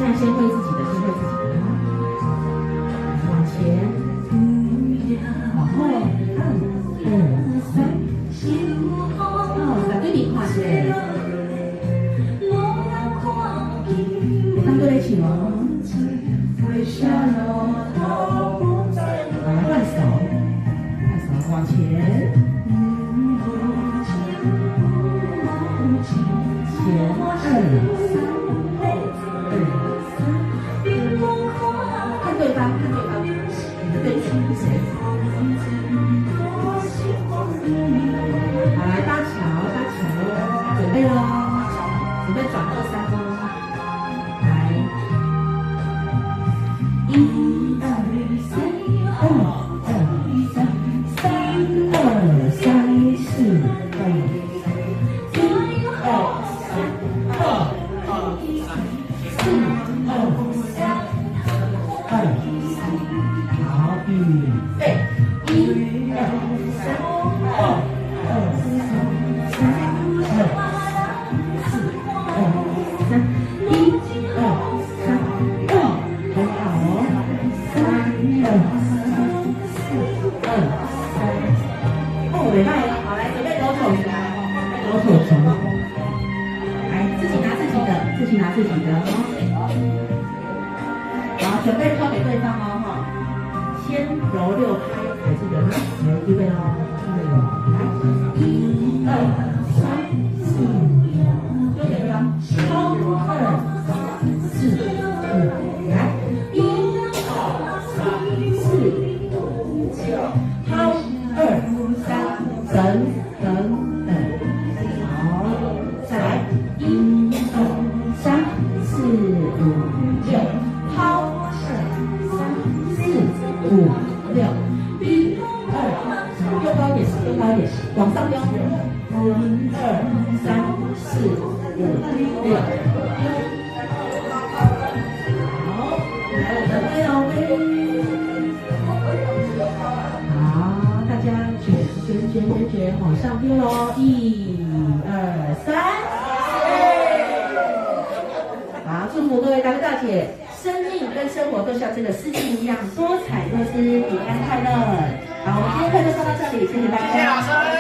样先挥自己的，先挥自己的，往前，往后，反对比跨界，当对得起哦。来换手，往前，看对方，你的对手是谁？好，来搭桥，准备咯，准备转2、3哦。来，1、2、3，2、3、4、好，预备，1、2、3。尾巴了，好，来准备揉手拳，来自己拿自己的，好，准备抛给对方哦，哈，先揉6拍，还记得吗？预备哦，来，1、2、3、4，丢给对方，抛2、4、5，来，1、2、3、4、5，抛2、3。等，好，再来，1、2、3、4、5、6，抛2、3、4、5、6，1、2、又高一点，往上丢，1、2、3、4、5、6，好，来我们挥哦挥。卷往上丢喽！1、2、3，好，祝福各位大哥大姐，生命跟生活都像这个四季一样多彩多姿，平安快乐。好，我们今天课就上到这里，谢谢大家。